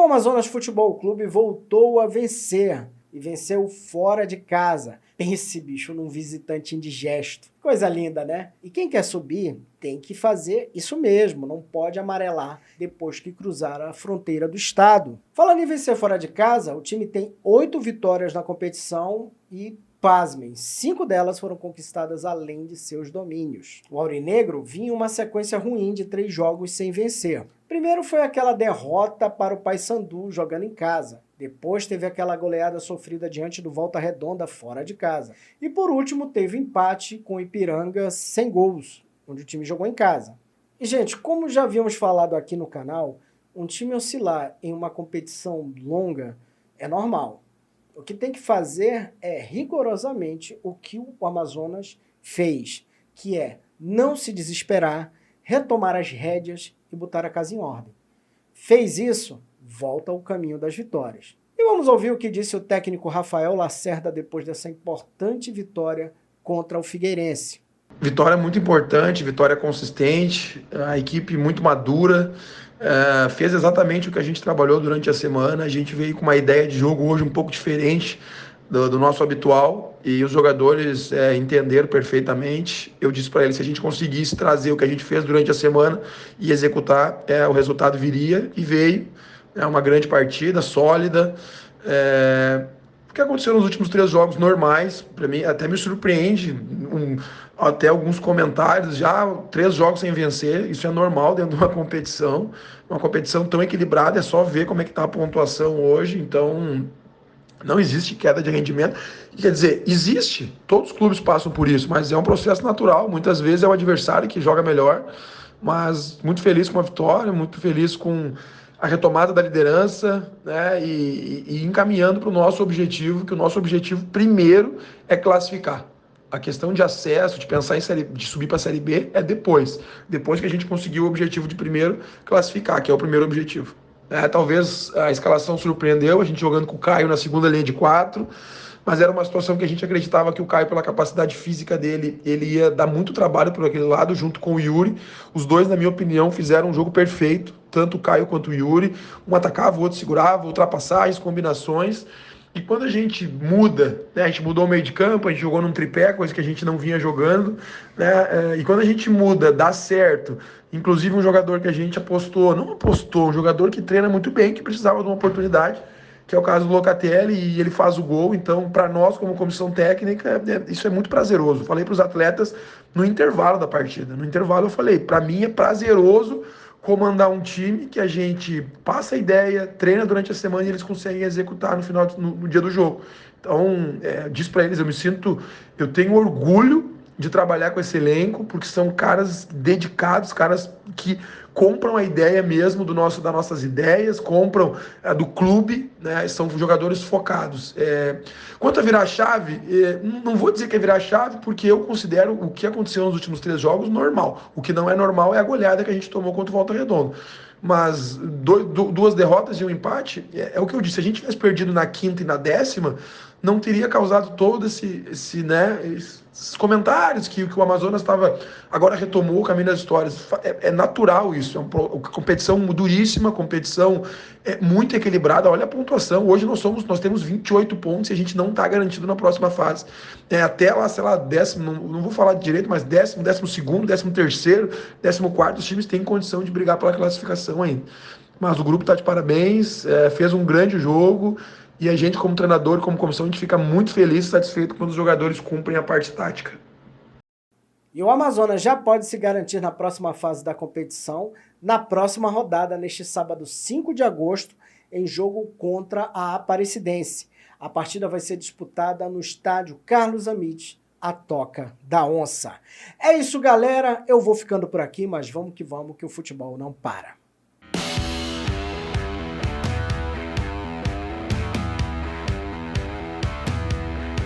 Amazonas Futebol Clube voltou a vencer e venceu fora de casa. Pense, bicho, num visitante indigesto. Coisa linda, né? E quem quer subir tem que fazer isso mesmo, não pode amarelar depois que cruzar a fronteira do estado. Falando em vencer fora de casa, o time tem 8 vitórias na competição e, pasmem, 5 delas foram conquistadas além de seus domínios. O Aurinegro vinha uma sequência ruim de 3 jogos sem vencer. Primeiro foi aquela derrota para o Paysandu jogando em casa. Depois teve aquela goleada sofrida diante do Volta Redonda fora de casa. E por último teve empate com o Ipiranga sem gols, onde o time jogou em casa. E gente, como já havíamos falado aqui no canal, um time oscilar em uma competição longa é normal. O que tem que fazer é rigorosamente o que o Amazonas fez, que é não se desesperar, retomar as rédeas e botar a casa em ordem. Fez isso, volta ao caminho das vitórias. E vamos ouvir o que disse o técnico Rafael Lacerda depois dessa importante vitória contra o Figueirense. Vitória muito importante, vitória consistente, a equipe muito madura, fez exatamente o que a gente trabalhou durante a semana. A gente veio com uma ideia de jogo hoje um pouco diferente do nosso habitual e os jogadores entenderam perfeitamente. Eu disse para eles que se a gente conseguisse trazer o que a gente fez durante a semana e executar, o resultado viria e veio. É uma grande partida, sólida. O que aconteceu nos últimos 3 jogos normais, para mim até me surpreende, até alguns comentários, já 3 jogos sem vencer, isso é normal dentro de uma competição tão equilibrada, é só ver como é que está a pontuação hoje, então não existe queda de rendimento. Quer dizer, existe, todos os clubes passam por isso, mas é um processo natural, muitas vezes é o adversário que joga melhor, mas muito feliz com a vitória, muito feliz com a retomada da liderança, né, e encaminhando para o nosso objetivo, que o nosso objetivo primeiro é classificar. A questão de acesso, de pensar de subir para a Série B é depois que a gente conseguir o objetivo de primeiro classificar, que é o primeiro objetivo. Talvez a escalação surpreendeu, a gente jogando com o Caio na segunda linha de 4, mas era uma situação que a gente acreditava que o Caio, pela capacidade física dele, ele ia dar muito trabalho por aquele lado, junto com o Yuri. Os dois, na minha opinião, fizeram um jogo perfeito, tanto o Caio quanto o Yuri. Um atacava, o outro segurava, ultrapassagens, combinações. E quando a gente muda, né, a gente mudou o meio de campo, a gente jogou num tripé, coisa que a gente não vinha jogando, né, e quando a gente muda, dá certo, inclusive um jogador que a gente um jogador que treina muito bem, que precisava de uma oportunidade, que é o caso do Locatelli, e ele faz o gol. Então, para nós, como comissão técnica, isso é muito prazeroso. Falei para os atletas no intervalo da partida. No intervalo eu falei, para mim é prazeroso comandar um time que a gente passa a ideia, treina durante a semana e eles conseguem executar no dia do jogo. Então, diz para eles, eu tenho orgulho de trabalhar com esse elenco, porque são caras dedicados, caras que compram a ideia mesmo das nossas ideias, compram do clube, né? São jogadores focados. Quanto a virar a chave, não vou dizer que é virar a chave, porque eu considero o que aconteceu nos últimos 3 jogos normal. O que não é normal é a goleada que a gente tomou contra o Volta Redonda. Mas 2 derrotas e um empate, é o que eu disse, se a gente tivesse perdido na 5ª e na 10ª, não teria causado todo esses comentários que o Amazonas agora retomou o caminho das histórias. É natural isso, é uma competição duríssima, competição muito equilibrada. Olha a pontuação, hoje nós temos 28 pontos e a gente não está garantido na próxima fase. Até lá, sei lá, décimo, não vou falar direito, mas 12º, 13º, 14º, os times têm condição de brigar pela classificação ainda. Mas o grupo está de parabéns, fez um grande jogo. E a gente, como treinador, como comissão, a gente fica muito feliz e satisfeito quando os jogadores cumprem a parte tática. E o Amazonas já pode se garantir na próxima fase da competição, na próxima rodada, neste sábado 5 de agosto, em jogo contra a Aparecidense. A partida vai ser disputada no estádio Carlos Amit, a Toca da Onça. É isso, galera. Eu vou ficando por aqui, mas vamos que o futebol não para.